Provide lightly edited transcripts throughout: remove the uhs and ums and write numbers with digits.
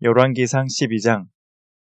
열왕기상 12장.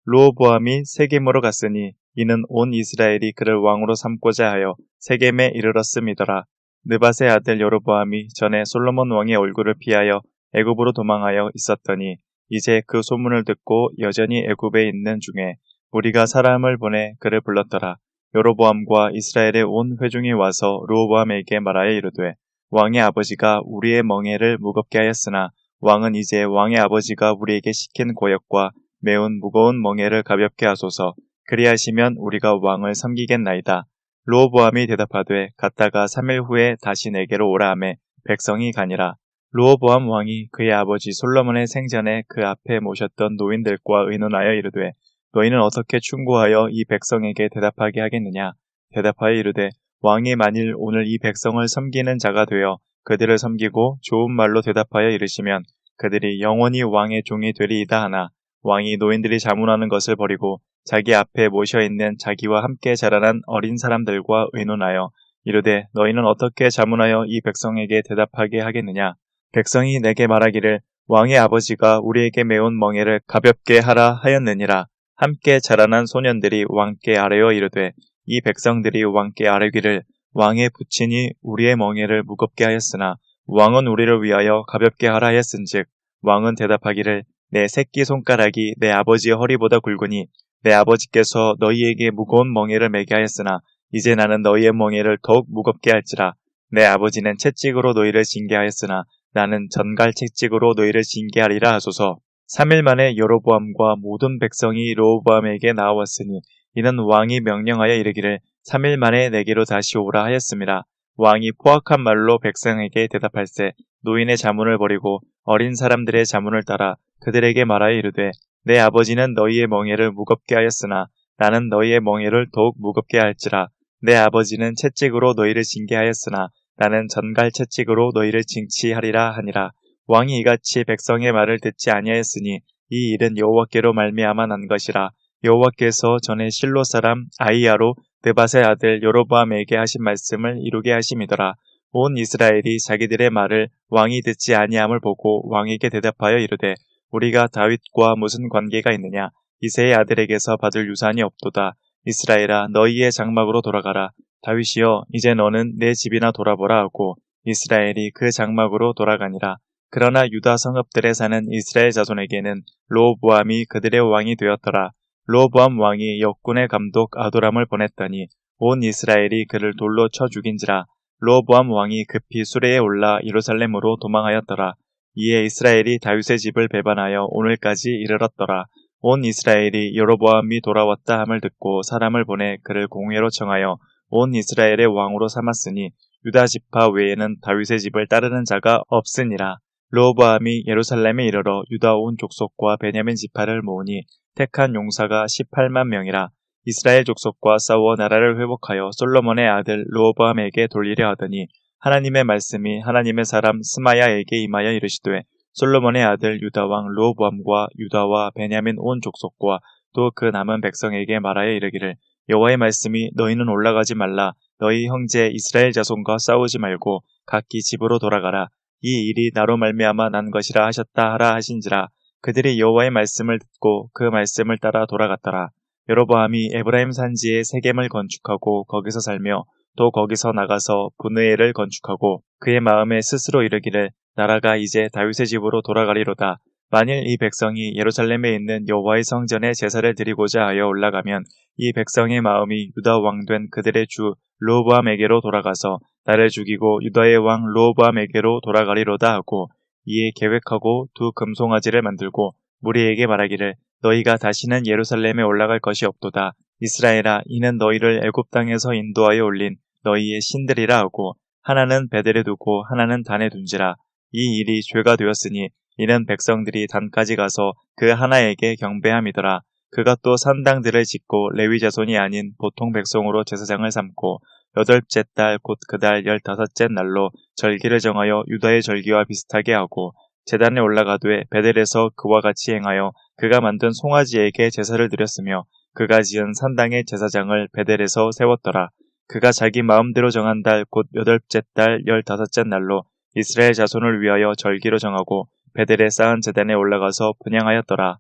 르호보암이 세겜으로 갔으니 이는 온 이스라엘이 그를 왕으로 삼고자 하여 세겜에 이르렀음이더라. 느밧의 아들 여로보암이 전에 솔로몬 왕의 얼굴을 피하여 애굽으로 도망하여 있었더니 이제 그 소문을 듣고 여전히 애굽에 있는 중에 우리가 사람을 보내 그를 불렀더라. 여로보암과 이스라엘의 온 회중이 와서 르호보암에게 말하여 이르되 왕의 아버지가 우리의 멍에를 무겁게 하였으나 왕은 이제 왕의 아버지가 우리에게 시킨 고역과 매운 무거운 멍에를 가볍게 하소서. 그리하시면 우리가 왕을 섬기겠나이다. 르호보암이 대답하되 갔다가 3일 후에 다시 내게로 오라 하매 백성이 가니라. 르호보암 왕이 그의 아버지 솔로몬의 생전에 그 앞에 모셨던 노인들과 의논하여 이르되 너희는 어떻게 충고하여 이 백성에게 대답하게 하겠느냐. 대답하여 이르되 왕이 만일 오늘 이 백성을 섬기는 자가 되어 그들을 섬기고 좋은 말로 대답하여 이르시면 그들이 영원히 왕의 종이 되리이다 하나 왕이 노인들이 자문하는 것을 버리고 자기 앞에 모셔있는 자기와 함께 자라난 어린 사람들과 의논하여 이르되 너희는 어떻게 자문하여 이 백성에게 대답하게 하겠느냐. 백성이 내게 말하기를 왕의 아버지가 우리에게 매운 멍에를 가볍게 하라 하였느니라. 함께 자라난 소년들이 왕께 아뢰어 이르되 이 백성들이 왕께 아뢰기를 왕의 부친이 우리의 멍에를 무겁게 하였으나 왕은 우리를 위하여 가볍게 하라 하였은즉 왕은 대답하기를 내 새끼 손가락이 내 아버지의 허리보다 굵으니 내 아버지께서 너희에게 무거운 멍에를 매게 하였으나 이제 나는 너희의 멍에를 더욱 무겁게 할지라. 내 아버지는 채찍으로 너희를 징계하였으나 나는 전갈 채찍으로 너희를 징계하리라 하소서. 3일 만에 여로보암과 모든 백성이 르호보암에게 나왔으니 이는 왕이 명령하여 이르기를 3일 만에 내게로 다시 오라 하였음이라. 왕이 포악한 말로 백성에게 대답할세 노인의 자문을 버리고 어린 사람들의 자문을 따라 그들에게 말하여 이르되 내 아버지는 너희의 멍에를 무겁게 하였으나 나는 너희의 멍에를 더욱 무겁게 할지라. 내 아버지는 채찍으로 너희를 징계하였으나 나는 전갈 채찍으로 너희를 징치하리라 하니라. 왕이 이같이 백성의 말을 듣지 아니하였으니 이 일은 여호와께로 말미암아 난 것이라. 여호와께서 전에 실로 사람 아히야로 느밧의 아들 여로보암에게 하신 말씀을 이루게 하심이더라. 온 이스라엘이 자기들의 말을 왕이 듣지 아니함을 보고 왕에게 대답하여 이르되 우리가 다윗과 무슨 관계가 있느냐. 이새의 아들에게서 받을 유산이 없도다. 이스라엘아 너희의 장막으로 돌아가라. 다윗이여 이제 너는 내 집이나 돌아보라 하고 이스라엘이 그 장막으로 돌아가니라. 그러나 유다 성읍들에 사는 이스라엘 자손에게는 르호보암이 그들의 왕이 되었더라. 르호보암 왕이 역군의 감독 아도람을 보냈더니 온 이스라엘이 그를 돌로 쳐 죽인지라. 르호보암 왕이 급히 수레에 올라 예루살렘으로 도망하였더라. 이에 이스라엘이 다윗의 집을 배반하여 오늘까지 이르렀더라. 온 이스라엘이 여로보암이 돌아왔다 함을 듣고 사람을 보내 그를 공회로 청하여 온 이스라엘의 왕으로 삼았으니 유다 지파 외에는 다윗의 집을 따르는 자가 없으니라. 르호보암이 예루살렘에 이르러 유다 온 족속과 베냐민 지파를 모으니 택한 용사가 18만 명이라. 이스라엘 족속과 싸워 나라를 회복하여 솔로몬의 아들 르호보암에게 돌리려 하더니 하나님의 말씀이 하나님의 사람 스마야에게 임하여 이르시되 솔로몬의 아들 유다 왕 르호보암과 유다와 베냐민 온 족속과 또 그 남은 백성에게 말하여 이르기를 여호와의 말씀이 너희는 올라가지 말라. 너희 형제 이스라엘 자손과 싸우지 말고 각기 집으로 돌아가라. 이 일이 나로 말미암아 난 것이라 하셨다 하라 하신지라. 그들이 여호와의 말씀을 듣고 그 말씀을 따라 돌아갔더라. 여로보암이 에브라임 산지에 세겜을 건축하고 거기서 살며 또 거기서 나가서 분의엘을 건축하고 그의 마음에 스스로 이르기를 나라가 이제 다윗의 집으로 돌아가리로다. 만일 이 백성이 예루살렘에 있는 여호와의 성전에 제사를 드리고자 하여 올라가면 이 백성의 마음이 유다 왕된 그들의 주 르호보암에게로 돌아가서 나를 죽이고 유다의 왕 르호보암에게로 돌아가리로다 하고 이에 계획하고 두 금송아지를 만들고 무리에게 말하기를 너희가 다시는 예루살렘에 올라갈 것이 없도다. 이스라엘아 이는 너희를 애굽 땅에서 인도하여 올린 너희의 신들이라 하고 하나는 베델에 두고 하나는 단에 둔지라. 이 일이 죄가 되었으니 이는 백성들이 단까지 가서 그 하나에게 경배함이더라. 그가 또 산당들을 짓고 레위 자손이 아닌 보통 백성으로 제사장을 삼고 8째 달 곧 그 달 15째 날로 절기를 정하여 유다의 절기와 비슷하게 하고 제단에 올라가되 베델에서 그와 같이 행하여 그가 만든 송아지에게 제사를 드렸으며 그가 지은 산당의 제사장을 베델에서 세웠더라. 그가 자기 마음대로 정한 달 곧 8째 달 15째 날로 이스라엘 자손을 위하여 절기로 정하고 베델에 쌓은 제단에 올라가서 분향하였더라.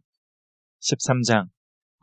13장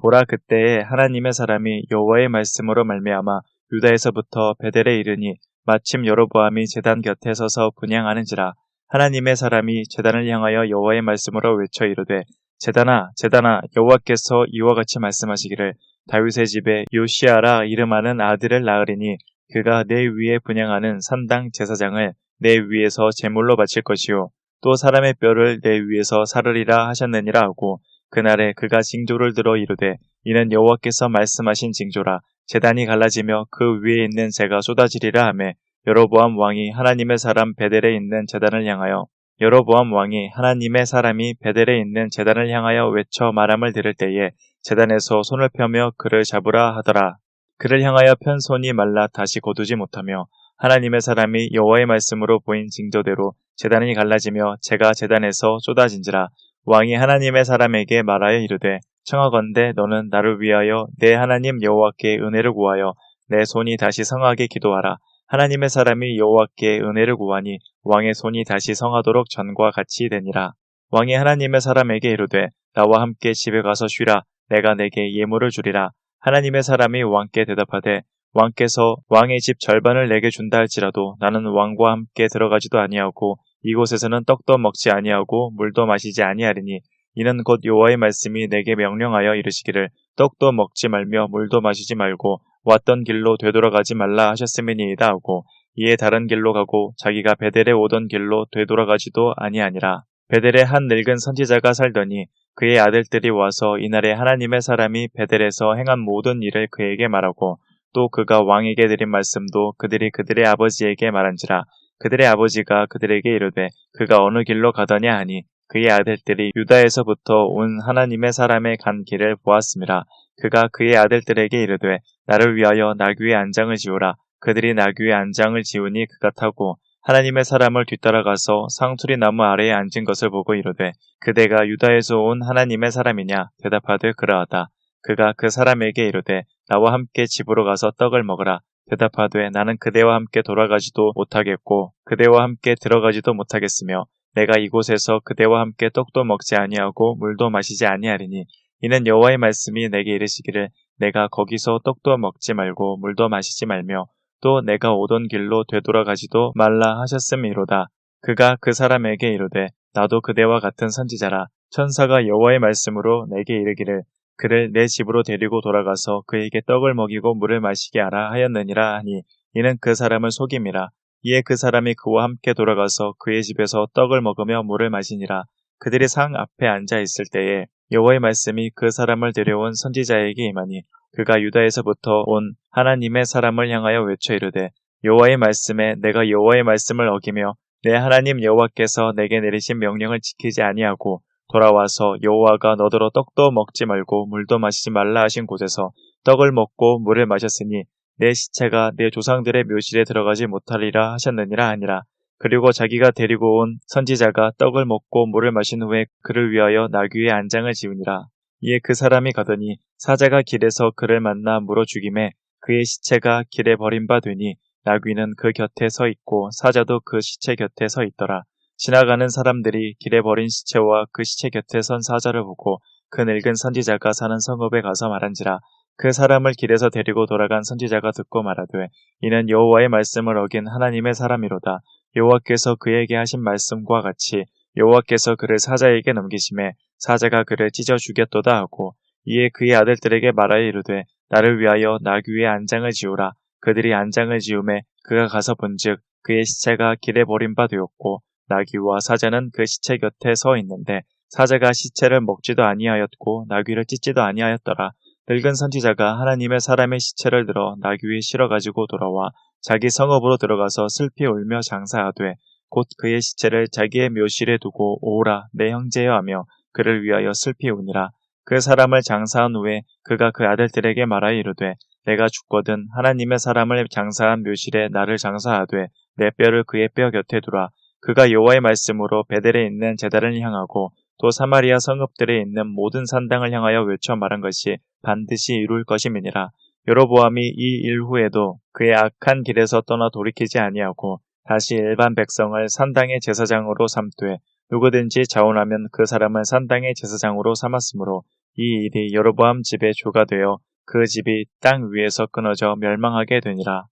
보라 그때에 하나님의 사람이 여호와의 말씀으로 말미암아 유다에서부터 베델에 이르니 마침 여로보암이 제단 곁에 서서 분향하는지라 하나님의 사람이 제단을 향하여 여호와의 말씀으로 외쳐 이르되 제단아 제단아 여호와께서 이와 같이 말씀하시기를 다윗의 집에 요시아라 이름하는 아들을 낳으리니 그가 내 위에 분향하는 산당 제사장을 내 위에서 제물로 바칠 것이요 또 사람의 뼈를 내 위에서 사르리라 하셨느니라 하고 그날에 그가 징조를 들어 이르되 이는 여호와께서 말씀하신 징조라 제단이 갈라지며 그 위에 있는 재가 쏟아지리라 하매 여로보암 왕이 하나님의 사람 베델에 있는 제단을 향하여 여로보암 왕이 하나님의 사람이 베델에 있는 제단을 향하여 외쳐 말함을 들을 때에 제단에서 손을 펴며 그를 잡으라 하더라. 그를 향하여 편 손이 말라 다시 거두지 못하며 하나님의 사람이 여호와의 말씀으로 보인 징조대로 제단이 갈라지며 재가 제단에서 쏟아진지라 왕이 하나님의 사람에게 말하여 이르되 청하건대 너는 나를 위하여 내 하나님 여호와께 은혜를 구하여 내 손이 다시 성하게 기도하라. 하나님의 사람이 여호와께 은혜를 구하니 왕의 손이 다시 성하도록 전과 같이 되니라. 왕이 하나님의 사람에게 이르되 나와 함께 집에 가서 쉬라. 내가 내게 예물을 주리라. 하나님의 사람이 왕께 대답하되 왕께서 왕의 집 절반을 내게 준다 할지라도 나는 왕과 함께 들어가지도 아니하고 이곳에서는 떡도 먹지 아니하고 물도 마시지 아니하리니 이는 곧 여호와의 말씀이 내게 명령하여 이르시기를 떡도 먹지 말며 물도 마시지 말고 왔던 길로 되돌아가지 말라 하셨음이니이다 하고 이에 다른 길로 가고 자기가 베델에 오던 길로 되돌아가지도 아니하니라. 베델에 한 늙은 선지자가 살더니 그의 아들들이 와서 이날에 하나님의 사람이 베델에서 행한 모든 일을 그에게 말하고 또 그가 왕에게 드린 말씀도 그들이 그들의 아버지에게 말한지라. 그들의 아버지가 그들에게 이르되 그가 어느 길로 가더냐 하니 그의 아들들이 유다에서부터 온 하나님의 사람의 간 길을 보았음이라. 그가 그의 아들들에게 이르되 나를 위하여 나귀의 안장을 지우라. 그들이 나귀의 안장을 지우니 그가 타고 하나님의 사람을 뒤따라가서 상수리 나무 아래에 앉은 것을 보고 이르되 그대가 유다에서 온 하나님의 사람이냐 대답하되 그러하다. 그가 그 사람에게 이르되 나와 함께 집으로 가서 떡을 먹으라. 대답하되 나는 그대와 함께 돌아가지도 못하겠고 그대와 함께 들어가지도 못하겠으며 내가 이곳에서 그대와 함께 떡도 먹지 아니하고 물도 마시지 아니하리니 이는 여호와의 말씀이 내게 이르시기를 내가 거기서 떡도 먹지 말고 물도 마시지 말며 또 내가 오던 길로 되돌아가지도 말라 하셨음이로다. 그가 그 사람에게 이르되 나도 그대와 같은 선지자라. 천사가 여호와의 말씀으로 내게 이르기를 그를 내 집으로 데리고 돌아가서 그에게 떡을 먹이고 물을 마시게 하라 하였느니라 하니 이는 그 사람을 속임이라. 이에 그 사람이 그와 함께 돌아가서 그의 집에서 떡을 먹으며 물을 마시니라. 그들이 상 앞에 앉아 있을 때에 여호와의 말씀이 그 사람을 데려온 선지자에게 임하니 그가 유다에서부터 온 하나님의 사람을 향하여 외쳐 이르되 여호와의 말씀에 내가 여호와의 말씀을 어기며 내 하나님 여호와께서 내게 내리신 명령을 지키지 아니하고 돌아와서 여호와가 너더러 떡도 먹지 말고 물도 마시지 말라 하신 곳에서 떡을 먹고 물을 마셨으니 내 시체가 내 조상들의 묘실에 들어가지 못하리라 하셨느니라 하니라. 그리고 자기가 데리고 온 선지자가 떡을 먹고 물을 마신 후에 그를 위하여 나귀의 안장을 지우니라. 이에 그 사람이 가더니 사자가 길에서 그를 만나 물어 죽임에 그의 시체가 길에 버린 바 되니 나귀는 그 곁에 서 있고 사자도 그 시체 곁에 서 있더라. 지나가는 사람들이 길에 버린 시체와 그 시체 곁에 선 사자를 보고 그 늙은 선지자가 사는 성읍에 가서 말한지라. 그 사람을 길에서 데리고 돌아간 선지자가 듣고 말하되 이는 여호와의 말씀을 어긴 하나님의 사람이로다. 여호와께서 그에게 하신 말씀과 같이 여호와께서 그를 사자에게 넘기심에 사자가 그를 찢어 죽였도다 하고 이에 그의 아들들에게 말하여 이르되 나를 위하여 나귀의 안장을 지우라. 그들이 안장을 지우매 그가 가서 본즉 그의 시체가 길에 버린 바 되었고 나귀와 사자는 그 시체 곁에 서 있는데 사자가 시체를 먹지도 아니하였고 나귀를 찢지도 아니하였더라. 늙은 선지자가 하나님의 사람의 시체를 들어 나귀에 실어가지고 돌아와 자기 성읍으로 들어가서 슬피 울며 장사하되 곧 그의 시체를 자기의 묘실에 두고 오라 내 형제여 하며 그를 위하여 슬피 우니라. 그 사람을 장사한 후에 그가 그 아들들에게 말하여 이르되 내가 죽거든 하나님의 사람을 장사한 묘실에 나를 장사하되 내 뼈를 그의 뼈 곁에 두라. 그가 여호와의 말씀으로 베델에 있는 제단을 향하고 또 사마리아 성읍들에 있는 모든 산당을 향하여 외쳐 말한 것이 반드시 이룰 것임이니라. 여로보암이 이 일 후에도 그의 악한 길에서 떠나 돌이키지 아니하고 다시 일반 백성을 산당의 제사장으로 삼되 누구든지 자원하면 그 사람을 산당의 제사장으로 삼았으므로 이 일이 여로보암 집의 조가 되어 그 집이 땅 위에서 끊어져 멸망하게 되니라.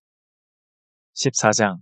14장.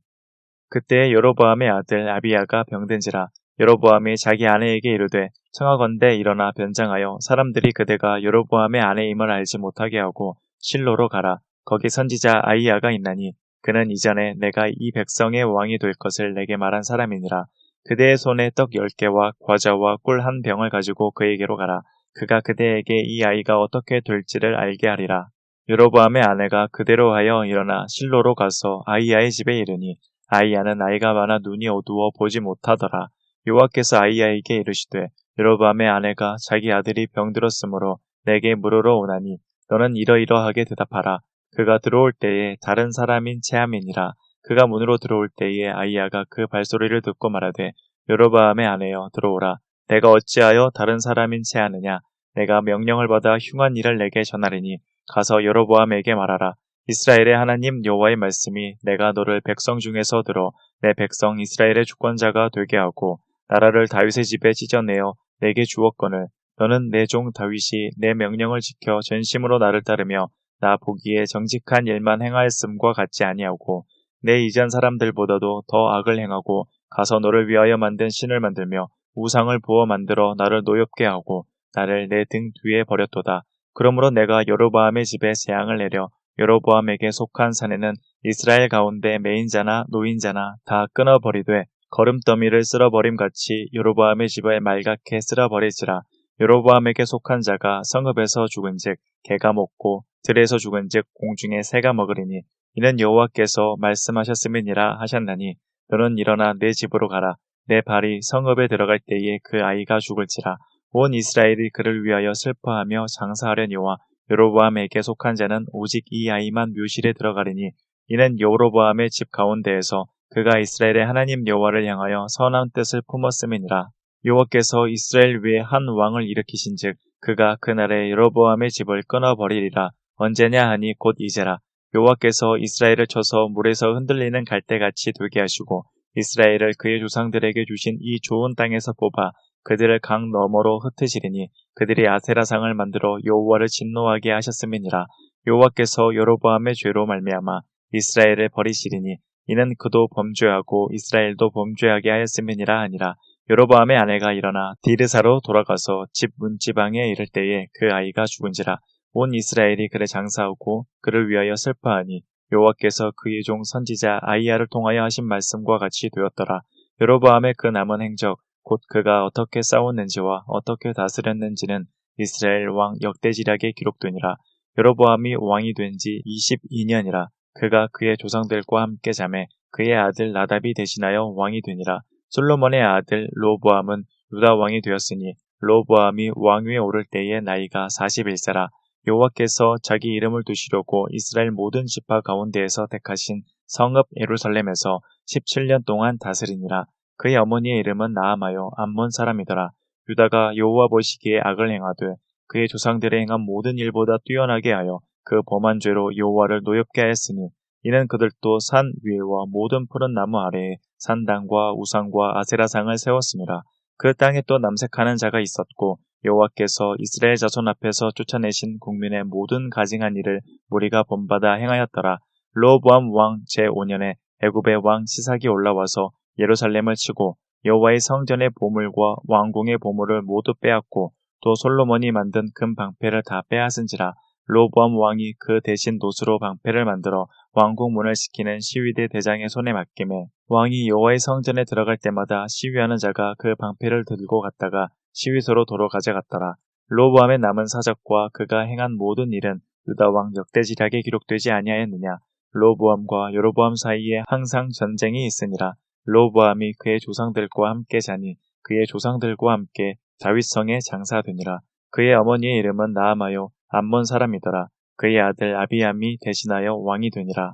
그때 여로보암의 아들 아비야가 병든지라. 여로보암이 자기 아내에게 이르되 청하건대 일어나 변장하여 사람들이 그대가 여로보암의 아내임을 알지 못하게 하고 실로로 가라. 거기 선지자 아이야가 있나니 그는 이전에 내가 이 백성의 왕이 될 것을 내게 말한 사람이니라. 그대의 손에 떡 10개와 과자와 꿀 한 병을 가지고 그에게로 가라. 그가 그대에게 이 아이가 어떻게 될지를 알게 하리라. 여로보암의 아내가 그대로 하여 일어나 실로로 가서 아이야의 집에 이르니 아이야는 나이가 많아 눈이 어두워 보지 못하더라. 여호와께서 아이야에게 이르시되 여로보암의 아내가 자기 아들이 병들었으므로 내게 물으러 오나니 너는 이러이러하게 대답하라. 그가 들어올 때에 다른 사람인 체함이니라. 그가 문으로 들어올 때에 아이야가 그 발소리를 듣고 말하되 여로보암의 아내여 들어오라. 내가 어찌하여 다른 사람인 체하느냐. 내가 명령을 받아 흉한 일을 내게 전하리니 가서 여로보암에게 말하라. 이스라엘의 하나님 여호와의 말씀이 내가 너를 백성 중에서 들어 내 백성 이스라엘의 주권자가 되게 하고 나라를 다윗의 집에 찢어내어 내게 주었거늘 너는 내 종 다윗이 내 명령을 지켜 전심으로 나를 따르며 나 보기에 정직한 일만 행하였음과 같지 아니하고 내 이전 사람들보다도 더 악을 행하고 가서 너를 위하여 만든 신을 만들며 우상을 부어 만들어 나를 노엽게 하고 나를 내 등 뒤에 버렸도다. 그러므로 내가 여로보암의 집에 재앙을 내려 여로보암에게 속한 사내는 이스라엘 가운데 매인자나 노인자나 다 끊어버리되 거름더미를 쓸어버림같이 여로보암의 집을 말갛게 쓸어버리지라. 여로보암에게 속한 자가 성읍에서 죽은즉 개가 먹고 들에서 죽은즉 공중에 새가 먹으리니 이는 여호와께서 말씀하셨음이니라 하셨나니 너는 일어나 내 집으로 가라. 내 발이 성읍에 들어갈 때에 그 아이가 죽을지라. 온 이스라엘이 그를 위하여 슬퍼하며 장사하려니와 여로보암에게 속한 자는 오직 이 아이만 묘실에 들어가리니 이는 여로보암의 집 가운데에서 그가 이스라엘의 하나님 여호와를 향하여 선한 뜻을 품었음이니라. 여호와께서 이스라엘 위에 한 왕을 일으키신즉 그가 그날에 여로보암의 집을 끊어버리리라. 언제냐 하니 곧 이제라. 여호와께서 이스라엘을 쳐서 물에서 흔들리는 갈대같이 되게 하시고 이스라엘을 그의 조상들에게 주신 이 좋은 땅에서 뽑아 그들을 강 너머로 흩으시리니 그들이 아세라상을 만들어 여호와를 진노하게 하셨음이니라. 여호와께서 여로보암의 죄로 말미암아 이스라엘을 버리시리니 이는 그도 범죄하고 이스라엘도 범죄하게 하였음이니라 하니라. 여로보암의 아내가 일어나 디르사로 돌아가서 집 문지방에 이를 때에 그 아이가 죽은지라. 온 이스라엘이 그를 장사하고 그를 위하여 슬퍼하니 여호와께서 그의 종 선지자 아이야를 통하여 하신 말씀과 같이 되었더라. 여로보암의 그 남은 행적 곧 그가 어떻게 싸웠는지와 어떻게 다스렸는지는 이스라엘 왕 역대지략에 기록되니라. 여로보암이 왕이 된 지 22년이라. 그가 그의 조상들과 함께 잠에 그의 아들 나답이 대신하여 왕이 되니라. 솔로몬의 아들 르호보암은 유다 왕이 되었으니 르호보암이 왕위에 오를 때의 나이가 41세라. 여호와께서 자기 이름을 두시려고 이스라엘 모든 지파 가운데에서 택하신 성읍 예루살렘에서 17년 동안 다스리니라. 그의 어머니의 이름은 나아마요 암몬 사람이더라. 유다가 여호와 보시기에 악을 행하되 그의 조상들의 행한 모든 일보다 뛰어나게 하여 그 범한 죄로 여호와를 노엽게 하였으니 이는 그들도 산 위에와 모든 푸른 나무 아래에 산당과 우상과 아세라상을 세웠습니다. 그 땅에 또 남색하는 자가 있었고 여호와께서 이스라엘 자손 앞에서 쫓아내신 국민의 모든 가증한 일을 무리가 본받아 행하였더라. 르호보암 왕 제5년에 애굽의 왕 시삭이 올라와서 예루살렘을 치고 여호와의 성전의 보물과 왕궁의 보물을 모두 빼앗고 또 솔로몬이 만든 금 방패를 다 빼앗은지라. 르호보암 왕이 그 대신 노수로 방패를 만들어 왕궁 문을 지키는 시위대 대장의 손에 맡기매 왕이 여호와의 성전에 들어갈 때마다 시위하는 자가 그 방패를 들고 갔다가 시위소로 도로 가져갔더라. 르호보암의 남은 사적과 그가 행한 모든 일은 유다 왕 역대지략에 기록되지 아니하였느냐. 르호보암과 여로보암 사이에 항상 전쟁이 있으니라. 르호보암이 그의 조상들과 함께 자니 그의 조상들과 함께 다윗성에 장사되니라. 그의 어머니의 이름은 나아마요 암몬 사람이더라. 그의 아들 아비암이 대신하여 왕이 되니라.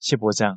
15장.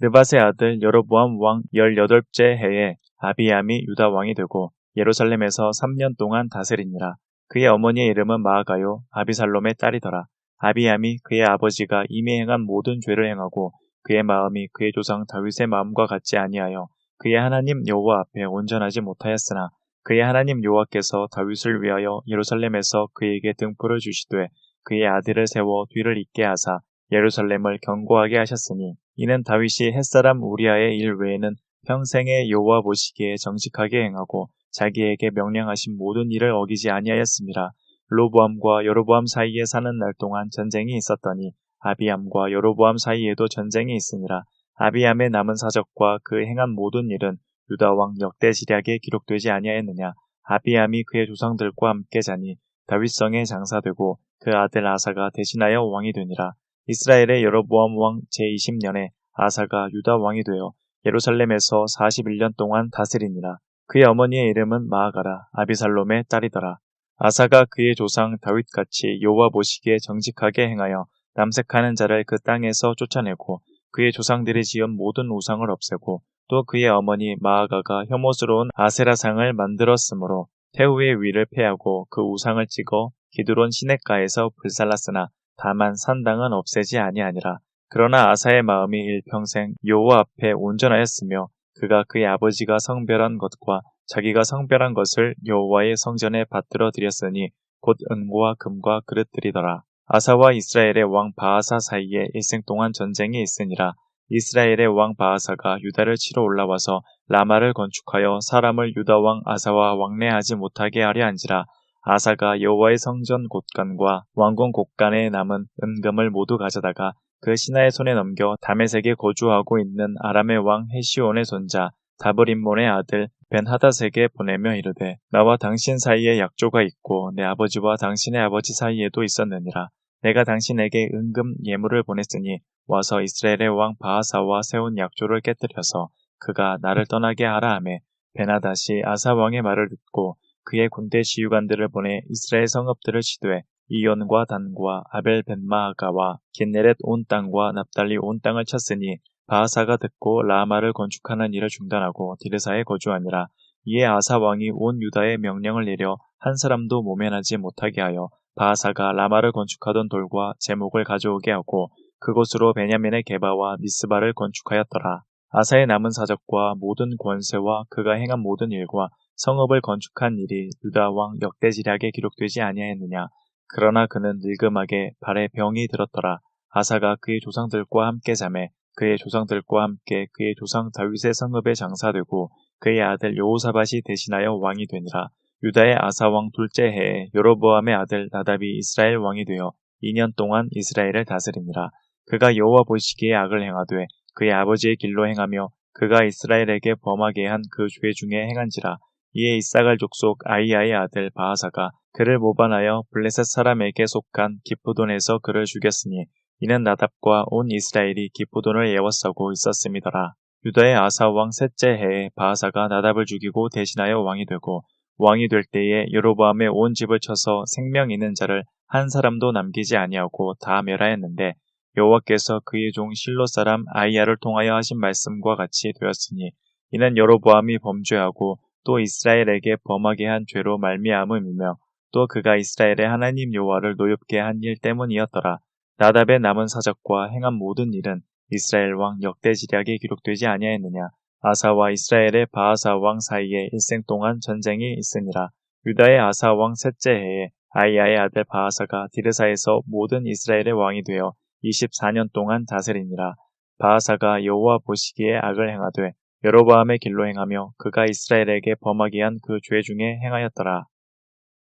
느밧의 아들 여로보암 왕 18째 해에 아비암이 유다 왕이 되고 예루살렘에서 3년 동안 다스리니라. 그의 어머니의 이름은 마아가요 아비살롬의 딸이더라. 아비암이 그의 아버지가 이미 행한 모든 죄를 행하고 그의 마음이 그의 조상 다윗의 마음과 같지 아니하여 그의 하나님 여호와 앞에 온전하지 못하였으나 그의 하나님 여호와께서 다윗을 위하여 예루살렘에서 그에게 등불을 주시되 그의 아들을 세워 뒤를 잇게 하사 예루살렘을 견고하게 하셨으니 이는 다윗이 햇사람 우리아의 일 외에는 평생에 여호와 보시기에 정직하게 행하고 자기에게 명령하신 모든 일을 어기지 아니하였습니다. 로보암과 여로보암 사이에 사는 날 동안 전쟁이 있었더니 아비암과 여로보암 사이에도 전쟁이 있으니라. 아비암의 남은 사적과 그 행한 모든 일은 유다 왕 역대지략에 기록되지 아니하였느냐. 아비암이 그의 조상들과 함께 자니 다윗성에 장사되고 그 아들 아사가 대신하여 왕이 되니라. 이스라엘의 여로보암 왕 제20년에 아사가 유다 왕이 되어 예루살렘에서 41년 동안 다스리니라. 그의 어머니의 이름은 마아가라 아비살롬의 딸이더라. 아사가 그의 조상 다윗같이 여호와 보시기에 정직하게 행하여 남색하는 자를 그 땅에서 쫓아내고 그의 조상들이 지은 모든 우상을 없애고 또 그의 어머니 마아가가 혐오스러운 아세라상을 만들었으므로 태후의 위를 패하고 그 우상을 찍어 기드론 시냇가에서 불살랐으나 다만 산당은 없애지 아니하니라. 그러나 아사의 마음이 일평생 여호와 앞에 온전하였으며 그가 그의 아버지가 성별한 것과 자기가 성별한 것을 여호와의 성전에 받들어 드렸으니 곧 은과 금과 그릇들이더라. 아사와 이스라엘의 왕 바아사 사이에 일생 동안 전쟁이 있으니라. 이스라엘의 왕 바아사가 유다를 치러 올라와서 라마를 건축하여 사람을 유다 왕 아사와 왕래하지 못하게 하려 한지라. 아사가 여호와의 성전 곳간과 왕궁 곳간에 남은 은금을 모두 가져다가 그 신하의 손에 넘겨 다메섹에 거주하고 있는 아람의 왕 헤시온의 손자 다브림몬의 아들 벤하닷에게 보내며 이르되 나와 당신 사이에 약조가 있고 내 아버지와 당신의 아버지 사이에도 있었느니라. 내가 당신에게 은금 예물을 보냈으니 와서 이스라엘의 왕 바하사와 세운 약조를 깨뜨려서 그가 나를 떠나게 하라 하매 벤하닷이 아사 왕의 말을 듣고 그의 군대 지휘관들을 보내 이스라엘 성읍들을 치되 이온과 단과 아벨 벤마아가와 긴네렛 온 땅과 납달리 온 땅을 쳤으니 바하사가 듣고 라마를 건축하는 일을 중단하고 디르사에 거주하니라. 이에 아사 왕이 온 유다에 명령을 내려 한 사람도 모면하지 못하게 하여 바하사가 라마를 건축하던 돌과 제목을 가져오게 하고 그곳으로 베냐민의 게바와 미스바를 건축하였더라. 아사의 남은 사적과 모든 권세와 그가 행한 모든 일과 성읍을 건축한 일이 유다 왕 역대지략에 기록되지 아니하였느냐. 그러나 그는 늙음하게 발에 병이 들었더라. 아사가 그의 조상들과 함께 자매 그의 조상들과 함께 그의 조상 다윗의 성읍에 장사되고 그의 아들 여호사밧이 대신하여 왕이 되니라. 유다의 아사 왕 둘째 해에 여로보암의 아들 나답이 이스라엘 왕이 되어 2년 동안 이스라엘을 다스리니라. 그가 여호와 보시기에 악을 행하되 그의 아버지의 길로 행하며 그가 이스라엘에게 범하게 한 그 죄 중에 행한지라. 이에 이사갈 족속 아이야의 아들 바하사가 그를 모반하여 블레셋 사람에게 속한 기프돈에서 그를 죽였으니 이는 나답과 온 이스라엘이 기프돈을 애워싸고 있었음이더라. 유다의 아사 왕 셋째 해에 바하사가 나답을 죽이고 대신하여 왕이 되고 왕이 될 때에 여로보암의 온 집을 쳐서 생명 있는 자를 한 사람도 남기지 아니하고 다 멸하였는데 여호와께서 그의 종 실로 사람 아이야를 통하여 하신 말씀과 같이 되었으니 이는 여로보암이 범죄하고 또 이스라엘에게 범하게 한 죄로 말미암음이며 또 그가 이스라엘의 하나님 여호와를 노엽게 한 일 때문이었더라. 나답의 남은 사적과 행한 모든 일은 이스라엘 왕 역대지략에 기록되지 아니하였느냐. 아사와 이스라엘의 바하사 왕 사이에 일생 동안 전쟁이 있으니라. 유다의 아사 왕 셋째 해에 아이야의 아들 바하사가 디르사에서 모든 이스라엘의 왕이 되어 24년 동안 다스리니라. 바하사가 여호와 보시기에 악을 행하되 여로보암의 길로 행하며 그가 이스라엘에게 범하게 한 그 죄 중에 행하였더라.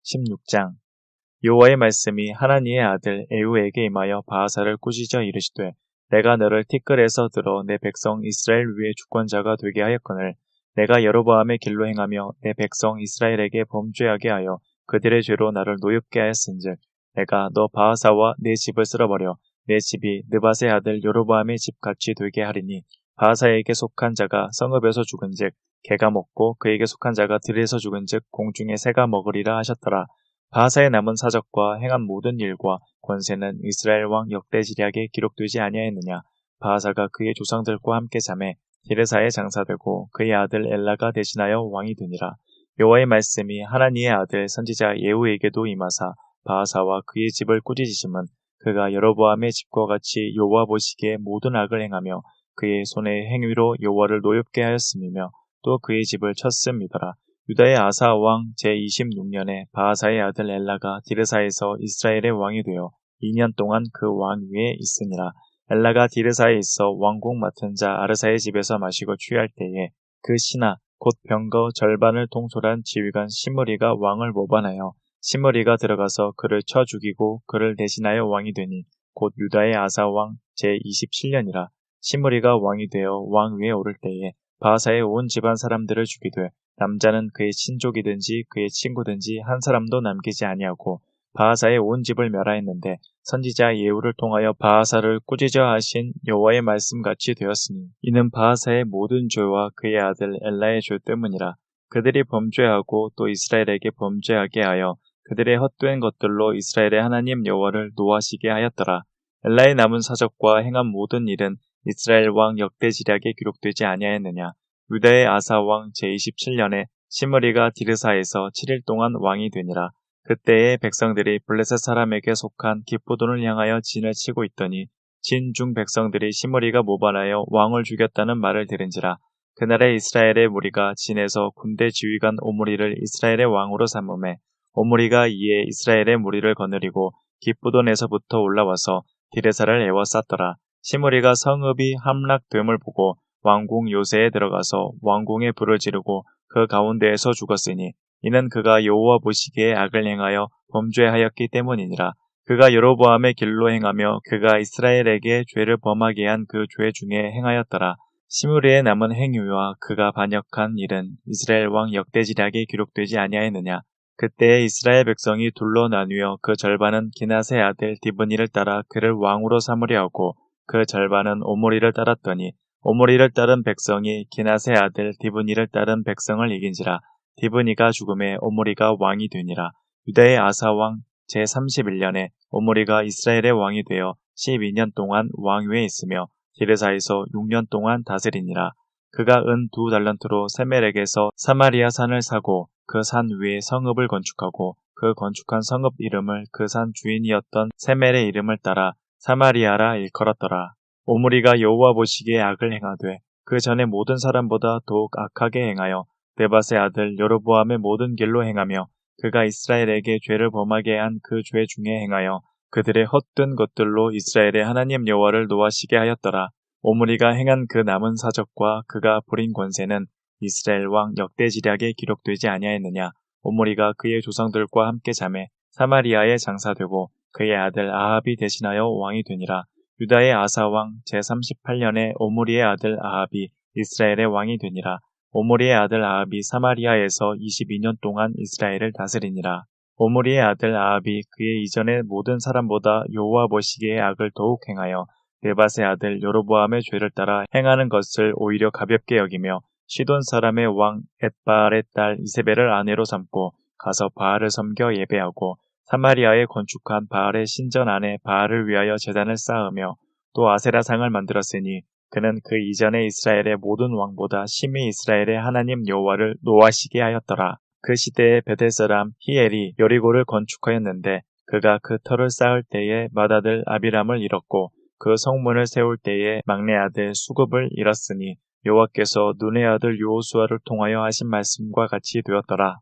16장 여호와의 말씀이 하나니의 아들 에후에게 임하여 바하사를 꾸짖어 이르시되 내가 너를 티끌에서 들어 내 백성 이스라엘 위에 주권자가 되게 하였거늘 내가 여로보암의 길로 행하며 내 백성 이스라엘에게 범죄하게 하여 그들의 죄로 나를 노엽게 하였은즉 내가 너 바하사와 내 집을 쓸어버려 내 집이 느밧의 아들 여로보암의 집같이 되게 하리니 바하사에게 속한 자가 성읍에서 죽은즉 개가 먹고 그에게 속한 자가 들에서 죽은즉 공중의 새가 먹으리라 하셨더라. 바하사의 남은 사적과 행한 모든 일과 권세는 이스라엘 왕 역대지략에 기록되지 아니하였느냐. 바하사가 그의 조상들과 함께 자매 디르사에 장사되고 그의 아들 엘라가 대신하여 왕이 되니라. 여호와의 말씀이 하나니의 아들 선지자 예후에게도 임하사 바하사와 그의 집을 꾸짖으심은 그가 여로보암의 집과 같이 여호와 보시기에 모든 악을 행하며 그의 손의 행위로 여호와를 노엽게 하였음이며 또 그의 집을 쳤음이더라. 유다의 아사 왕 제26년에 바하사의 아들 엘라가 디르사에서 이스라엘의 왕이 되어 2년 동안 그 왕 위에 있으니라. 엘라가 디르사에 있어 왕궁 맡은 자 아르사의 집에서 마시고 취할 때에 그 신하 곧 병거 절반을 통솔한 지휘관 시므리가 왕을 모반하여 시므리가 들어가서 그를 쳐 죽이고 그를 대신하여 왕이 되니 곧 유다의 아사 왕 제27년이라. 시므리가 왕이 되어 왕 위에 오를 때에 바하사의 온 집안 사람들을 죽이되 남자는 그의 친족이든지 그의 친구든지 한 사람도 남기지 아니하고 바하사의 온 집을 멸하였는데 선지자 예후를 통하여 바하사를 꾸짖어 하신 여호와의 말씀같이 되었으니 이는 바하사의 모든 죄와 그의 아들 엘라의 죄 때문이라. 그들이 범죄하고 또 이스라엘에게 범죄하게 하여 그들의 헛된 것들로 이스라엘의 하나님 여호와를 노하시게 하였더라. 엘라의 남은 사적과 행한 모든 일은 이스라엘 왕 역대지략에 기록되지 아니하였느냐. 유다의 아사 왕 제27년에 시므리가 디르사에서 7일 동안 왕이 되니라. 그때의 백성들이 블레셋 사람에게 속한 기쁘돈을 향하여 진을 치고 있더니 진중 백성들이 시므리가 모반하여 왕을 죽였다는 말을 들은지라. 그날에 이스라엘의 무리가 진에서 군대 지휘관 오므리를 이스라엘의 왕으로 삼음에 오므리가 이에 이스라엘의 무리를 거느리고 기쁘돈에서부터 올라와서 디르사를 에워쌌더라. 시므리가 성읍이 함락됨을 보고 왕궁 요새에 들어가서 왕궁에 불을 지르고 그 가운데에서 죽었으니 이는 그가 여호와 보시기에 악을 행하여 범죄하였기 때문이니라. 그가 여로보암의 길로 행하며 그가 이스라엘에게 죄를 범하게 한 그 죄 중에 행하였더라. 시므리의 남은 행위와 그가 반역한 일은 이스라엘 왕 역대지략에 기록되지 아니하였느냐. 그때에 이스라엘 백성이 둘로 나뉘어 그 절반은 기낫의 아들 디브니를 따라 그를 왕으로 삼으려 하고 그 절반은 오므리를 따랐더니 오므리를 따른 백성이 기낫의 아들 디브니를 따른 백성을 이긴지라. 디브니가 죽음에 오므리가 왕이 되니라. 유다의 아사 왕 제31년에 오므리가 이스라엘의 왕이 되어 12년 동안 왕위에 있으며 디르사에서 6년 동안 다스리니라. 그가 은 2달란트로 세멜에게서 사마리아 산을 사고 그 산 위에 성읍을 건축하고 그 건축한 성읍 이름을 그 산 주인이었던 세멜의 이름을 따라 사마리아라 일컬었더라. 오므리가 여호와 보시기에 악을 행하되 그 전에 모든 사람보다 더욱 악하게 행하여 느밧의 아들 여로보암의 모든 길로 행하며 그가 이스라엘에게 죄를 범하게 한 그 죄 중에 행하여 그들의 헛된 것들로 이스라엘의 하나님 여호와를 노하시게 하였더라. 오므리가 행한 그 남은 사적과 그가 부린 권세는 이스라엘 왕 역대지략에 기록되지 아니하였느냐. 오므리가 그의 조상들과 함께 잠에 사마리아에 장사되고 그의 아들 아합이 대신하여 왕이 되니라. 유다의 아사 왕 제38년에 오므리의 아들 아합이 이스라엘의 왕이 되니라. 오므리의 아들 아합이 사마리아에서 22년 동안 이스라엘을 다스리니라. 오므리의 아들 아합이 그의 이전의 모든 사람보다 여호와 보시기에 악을 더욱 행하여 느밧의 아들 여로보암의 죄를 따라 행하는 것을 오히려 가볍게 여기며 시돈 사람의 왕 엣바알의 딸 이세벨을 아내로 삼고 가서 바알을 섬겨 예배하고 사마리아에 건축한 바알의 신전 안에 바알을 위하여 제단을 쌓으며 또 아세라상을 만들었으니 그는 그 이전의 이스라엘의 모든 왕보다 심히 이스라엘의 하나님 여호와를 노하시게 하였더라. 그 시대에 베델 사람 히엘이 여리고를 건축하였는데 그가 그 터를 쌓을 때에 맏아들 아비람을 잃었고 그 성문을 세울 때에 막내 아들 수급을 잃었으니 여호와께서 눈의 아들 여호수아를 통하여 하신 말씀과 같이 되었더라.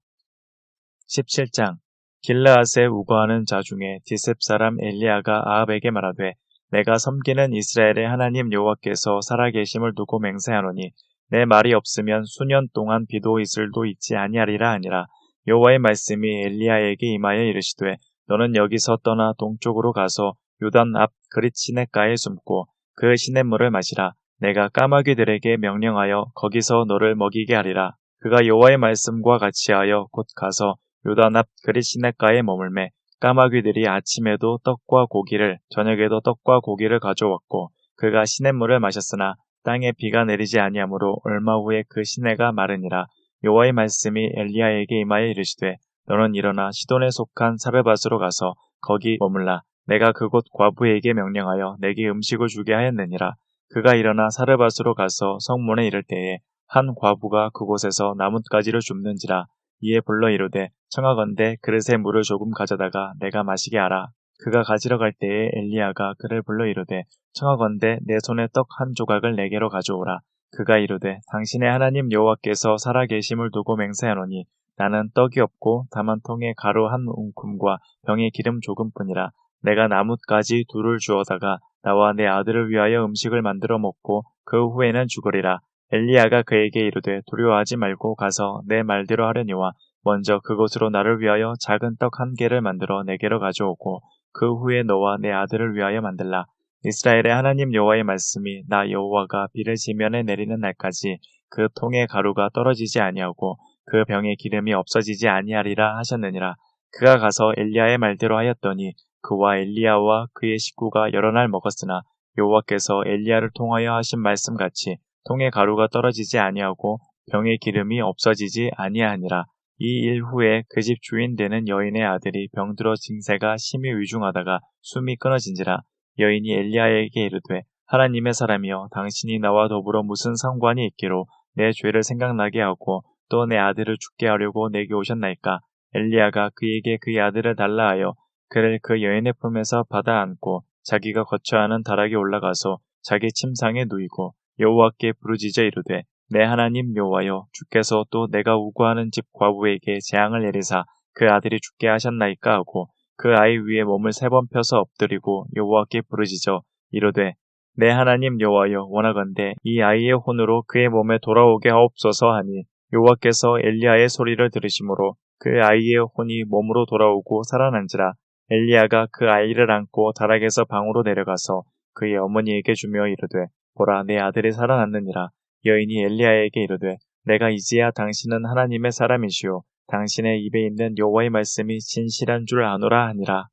17장 길르앗에 우거하는 자 중에 디셉 사람 엘리야가 아합에게 말하되 내가 섬기는 이스라엘의 하나님 여호와께서 살아계심을 두고 맹세하노니 내 말이 없으면 수년 동안 비도 이슬도 있지 아니하리라 하니라. 여호와의 말씀이 엘리야에게 임하여 이르시되 너는 여기서 떠나 동쪽으로 가서 요단 앞 그릿 시냇가에 숨고 그 시냇물을 마시라. 내가 까마귀들에게 명령하여 거기서 너를 먹이게 하리라. 그가 여호와의 말씀과 같이 하여 곧 가서 요단 앞 그릿 시냇가에 머물매 까마귀들이 아침에도 떡과 고기를 저녁에도 떡과 고기를 가져왔고 그가 시냇물을 마셨으나 땅에 비가 내리지 아니하므로 얼마 후에 그 시내가 마르니라. 여호와의 말씀이 엘리야에게 임하여 이르시되 너는 일어나 시돈에 속한 사르밧으로 가서 거기 머물라. 내가 그곳 과부에게 명령하여 내게 음식을 주게 하였느니라. 그가 일어나 사르밧으로 가서 성문에 이를 때에 한 과부가 그곳에서 나뭇가지를 줍는지라. 이에 불러 이르되 청하건대 그릇에 물을 조금 가져다가 내가 마시게 하라. 그가 가지러 갈 때에 엘리야가 그를 불러 이르되 청하건대 내 손에 떡 한 조각을 내게로 가져오라. 그가 이르되 당신의 하나님 여호와께서 살아계심을 두고 맹세하노니 나는 떡이 없고 다만 통에 가루 한 움큼과 병에 기름 조금뿐이라. 내가 나뭇가지 둘을 주어다가 나와 내 아들을 위하여 음식을 만들어 먹고 그 후에는 죽으리라. 엘리야가 그에게 이르되 두려워하지 말고 가서 내 말대로 하려니와 먼저 그것으로 나를 위하여 작은 떡 한 개를 만들어 내게로 가져오고 그 후에 너와 내 아들을 위하여 만들라. 이스라엘의 하나님 여호와의 말씀이 나 여호와가 비를 지면에 내리는 날까지 그 통의 가루가 떨어지지 아니하고 그 병에 기름이 없어지지 아니하리라 하셨느니라. 그가 가서 엘리야의 말대로 하였더니 그와 엘리야와 그의 식구가 여러 날 먹었으나 여호와께서 엘리야를 통하여 하신 말씀같이 통의 가루가 떨어지지 아니하고 병의 기름이 없어지지 아니하니라. 이 일 후에 그 집 주인 되는 여인의 아들이 병들어 증세가 심히 위중하다가 숨이 끊어진지라. 여인이 엘리야에게 이르되 하나님의 사람이여 당신이 나와 더불어 무슨 상관이 있기로 내 죄를 생각나게 하고 또 내 아들을 죽게 하려고 내게 오셨나이까. 엘리야가 그에게 그의 아들을 달라 하여 그를 그 여인의 품에서 받아 안고 자기가 거처하는 다락에 올라가서 자기 침상에 누이고 여호와께 부르짖어 이르되 내 하나님 여호와여 주께서 또 내가 우고하는 집 과부에게 재앙을 내리사 그 아들이 죽게 하셨나이까 하고 그 아이 위에 몸을 3번 펴서 엎드리고 여호와께 부르짖어 이르되 내 하나님 여호와여 원하건대 이 아이의 혼으로 그의 몸에 돌아오게 하옵소서 하니 여호와께서 엘리야의 소리를 들으심으로 그 아이의 혼이 몸으로 돌아오고 살아난지라. 엘리야가 그 아이를 안고 다락에서 방으로 내려가서 그의 어머니에게 주며 이르되 보라 내 아들이 살아났느니라. 여인이 엘리야에게 이르되 내가 이제야 당신은 하나님의 사람이시오 당신의 입에 있는 여호와의 말씀이 진실한 줄 아노라 하니라.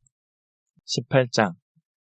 18장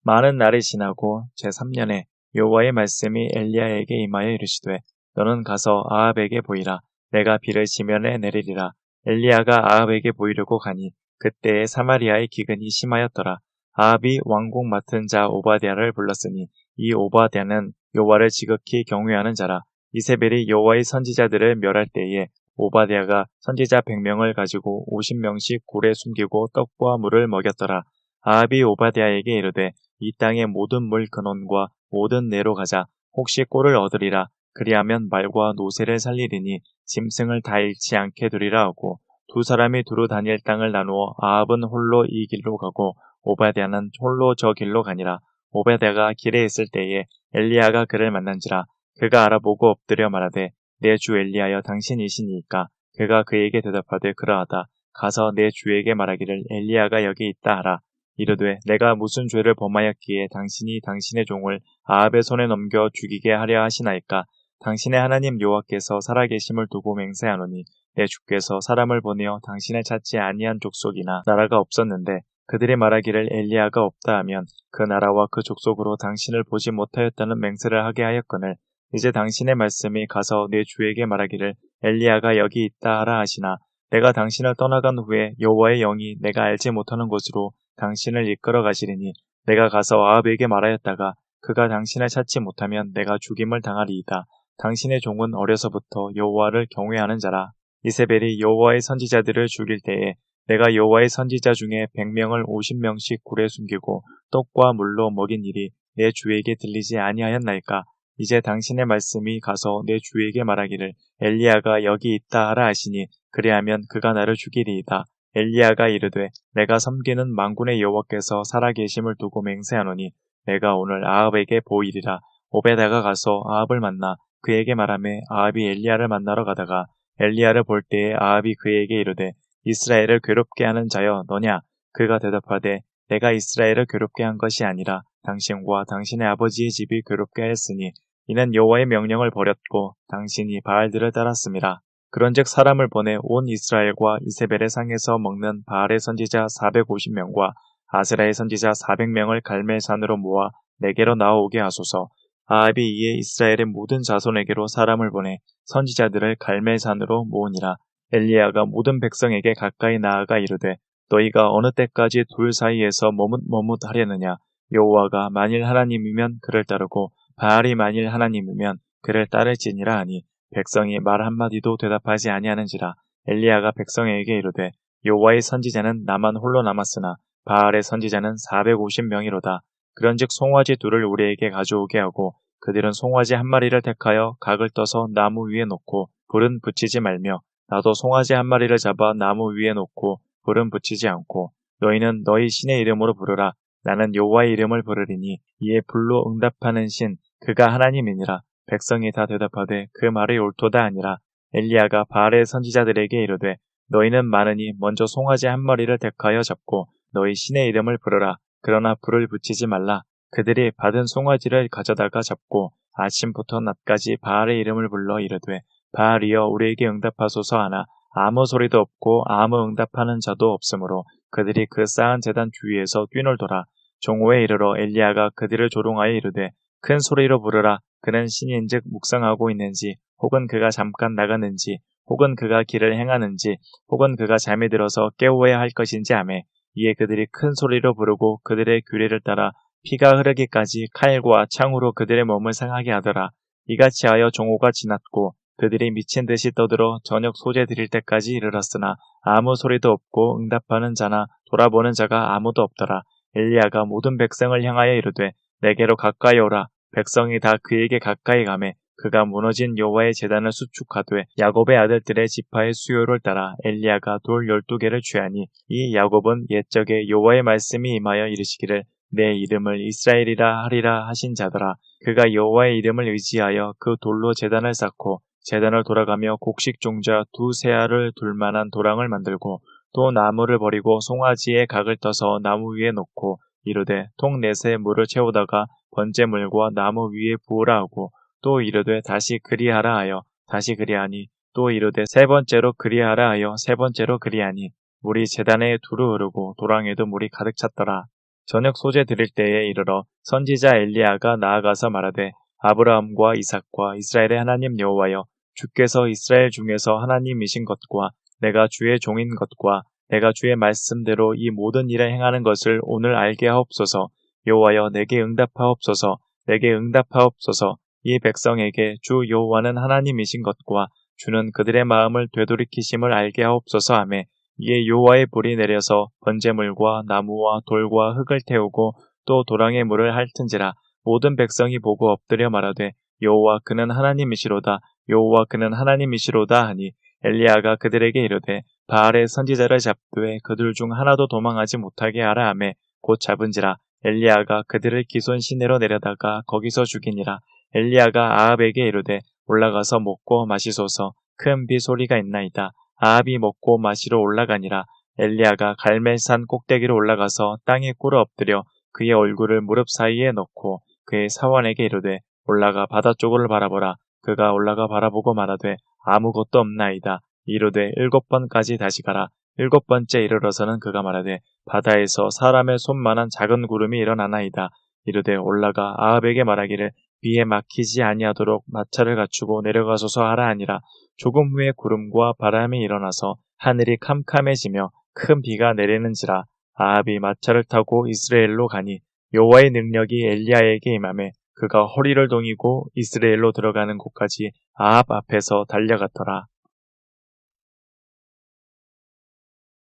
많은 날이 지나고 제3년에 여호와의 말씀이 엘리야에게 임하여 이르시되 너는 가서 아합에게 보이라. 내가 비를 지면에 내리리라. 엘리야가 아합에게 보이려고 가니 그때에 사마리아의 기근이 심하였더라. 아합이 왕궁 맡은 자 오바댜를 불렀으니 이 오바댜는 여호와를 지극히 경외하는 자라. 이세벨이 여호와의 선지자들을 멸할 때에 오바댜가 선지자 100명을 가지고 50명씩 굴에 숨기고 떡과 물을 먹였더라. 아합이 오바댜에게 이르되 이 땅의 모든 물 근원과 모든 내로 가자. 혹시 꼴을 얻으리라. 그리하면 말과 노새를 살리리니 짐승을 다 잃지 않게 두리라 하고 두 사람이 두루 다닐 땅을 나누어 아합은 홀로 이 길로 가고 오바댜는 홀로 저 길로 가니라. 오바댜가 길에 있을 때에 엘리야가 그를 만난지라. 그가 알아보고 엎드려 말하되 내 주 엘리야여 당신이시니까. 그가 그에게 대답하되 그러하다. 가서 내 주에게 말하기를 엘리야가 여기 있다 하라. 이르되 내가 무슨 죄를 범하였기에 당신이 당신의 종을 아합의 손에 넘겨 죽이게 하려 하시나이까. 당신의 하나님 여호와께서 살아계심을 두고 맹세하노니 내 주께서 사람을 보내어 당신을 찾지 아니한 족속이나 나라가 없었는데 그들이 말하기를 엘리야가 없다 하면 그 나라와 그 족속으로 당신을 보지 못하였다는 맹세를 하게 하였거늘 이제 당신의 말씀이 가서 내 주에게 말하기를 엘리야가 여기 있다 하라 하시나 내가 당신을 떠나간 후에 여호와의 영이 내가 알지 못하는 곳으로 당신을 이끌어 가시리니 내가 가서 아합에게 말하였다가 그가 당신을 찾지 못하면 내가 죽임을 당하리이다. 당신의 종은 어려서부터 여호와를 경외하는 자라. 이세벨이 여호와의 선지자들을 죽일 때에 내가 여호와의 선지자 중에 100명을 50명씩 굴에 숨기고 떡과 물로 먹인 일이 내 주에게 들리지 아니하였나이까. 이제 당신의 말씀이 가서 내 주에게 말하기를 엘리야가 여기 있다 하라 하시니 그리하면 그가 나를 죽이리이다. 엘리야가 이르되 내가 섬기는 만군의 여호와께서 살아계심을 두고 맹세하노니 내가 오늘 아합에게 보이리라. 오베다가 가서 아합을 만나 그에게 말하매 아합이 엘리야를 만나러 가다가 엘리야를 볼 때에 아합이 그에게 이르되 이스라엘을 괴롭게 하는 자여 너냐? 그가 대답하되 내가 이스라엘을 괴롭게 한 것이 아니라 당신과 당신의 아버지의 집이 괴롭게 하였으니 이는 여호와의 명령을 버렸고 당신이 바알들을 따랐음이라. 그런즉 사람을 보내 온 이스라엘과 이세벨의 상에서 먹는 바알의 선지자 450명과 아세라의 선지자 400명을 갈멜산으로 모아 내게로 나아오게 하소서. 아합이 이에 이스라엘의 모든 자손에게로 사람을 보내 선지자들을 갈멜산으로 모으니라. 엘리야가 모든 백성에게 가까이 나아가 이르되 너희가 어느 때까지 둘 사이에서 머뭇머뭇하려느냐. 여호와가 만일 하나님이면 그를 따르고 바알이 만일 하나님이면 그를 따를지니라 하니 백성이 말 한마디도 대답하지 아니하는지라. 엘리야가 백성에게 이르되 여호와의 선지자는 나만 홀로 남았으나 바알의 선지자는 450명이로다. 그런즉 송아지 둘을 우리에게 가져오게 하고 그들은 송아지 한 마리를 택하여 각을 떠서 나무 위에 놓고 불은 붙이지 말며 나도 송아지 한 마리를 잡아 나무 위에 놓고 불은 붙이지 않고 너희는 너희 신의 이름으로 부르라. 나는 여호와의 이름을 부르리니 이에 불로 응답하는 신 그가 하나님이니라. 백성이 다 대답하되 그 말이 옳도다 아니라 엘리야가 바알의 선지자들에게 이르되 너희는 많으니 먼저 송아지 한 마리를 택하여 잡고 너희 신의 이름을 부르라. 그러나 불을 붙이지 말라. 그들이 받은 송아지를 가져다가 잡고 아침부터 낮까지 바알의 이름을 불러 이르되 바알이여 우리에게 응답하소서 하나 아무 소리도 없고 아무 응답하는 자도 없으므로 그들이 그 쌓은 제단 주위에서 뛰놀더라. 종호에 이르러 엘리야가 그들을 조롱하여 이르되 큰 소리로 부르라. 그는 신인즉 묵상하고 있는지 혹은 그가 잠깐 나갔는지 혹은 그가 길을 행하는지 혹은 그가 잠이 들어서 깨워야 할 것인지 하매 이에 그들이 큰 소리로 부르고 그들의 규례를 따라 피가 흐르기까지 칼과 창으로 그들의 몸을 상하게 하더라. 이같이 하여 종호가 지났고 그들이 미친 듯이 떠들어 저녁 소재 드릴 때까지 이르렀으나 아무 소리도 없고 응답하는 자나 돌아보는 자가 아무도 없더라. 엘리야가 모든 백성을 향하여 이르되 내게로 가까이 오라. 백성이 다 그에게 가까이 가매 그가 무너진 여호와의 제단을 수축하되 야곱의 아들들의 지파의 수요를 따라 엘리야가 돌 12개를 취하니 이 야곱은 옛적에 여호와의 말씀이 임하여 이르시기를 내 이름을 이스라엘이라 하리라 하신 자더라. 그가 여호와의 이름을 의지하여 그 돌로 제단을 쌓고 제단을 돌아가며 곡식 종자 2세알을 둘 만한 도랑을 만들고 또 나무를 버리고 송아지의 각을 떠서 나무 위에 놓고 이르되 통 넷에 물을 채우다가 번제물과 나무 위에 부으라 하고 또 이르되 다시 그리하라 하여 다시 그리하니 또 이르되 세 번째로 그리하라 하여 세 번째로 그리하니 물이 제단에 두루 흐르고 도랑에도 물이 가득 찼더라. 저녁 소재 드릴 때에 이르러 선지자 엘리야가 나아가서 말하되 아브라함과 이삭과 이스라엘의 하나님 여호와여 주께서 이스라엘 중에서 하나님이신 것과 내가 주의 종인 것과 내가 주의 말씀대로 이 모든 일을 행하는 것을 오늘 알게 하옵소서. 여호와여 내게 응답하옵소서. 내게 응답하옵소서. 이 백성에게 주 여호와는 하나님이신 것과 주는 그들의 마음을 되돌이키심을 알게 하옵소서 하매 이에 여호와의 불이 내려서 번제물과 나무와 돌과 흙을 태우고 또 도랑의 물을 핥은지라 모든 백성이 보고 엎드려 말하되 여호와 그는 하나님이시로다. 여호와 그는 하나님이시로다 하니 엘리야가 그들에게 이르되 바알의 선지자를 잡되 그들 중 하나도 도망하지 못하게 하라 하매 곧 잡은지라 엘리야가 그들을 기손 시내로 내려다가 거기서 죽이니라. 엘리야가 아합에게 이르되 올라가서 먹고 마시소서. 큰 비 소리가 있나이다. 아합이 먹고 마시러 올라가니라. 엘리야가 갈멜산 꼭대기로 올라가서 땅에 꿇어 엎드려 그의 얼굴을 무릎 사이에 넣고 그의 사원에게 이르되 올라가 바다 쪽을 바라보라. 그가 올라가 바라보고 말하되 아무것도 없나이다. 이르되 7번까지 다시 가라. 7번째 이르러서는 그가 말하되 바다에서 사람의 손만한 작은 구름이 일어나나이다. 이르되 올라가 아합에게 말하기를 비에 막히지 아니하도록 마차를 갖추고 내려가소서 하라 하니라. 조금 후에 구름과 바람이 일어나서 하늘이 캄캄해지며 큰 비가 내리는지라. 아합이 마차를 타고 이스라엘로 가니 여호와의 능력이 엘리야에게 임하매 그가 허리를 동이고 이스라엘로 들어가는 곳까지 아합 앞에서 달려갔더라.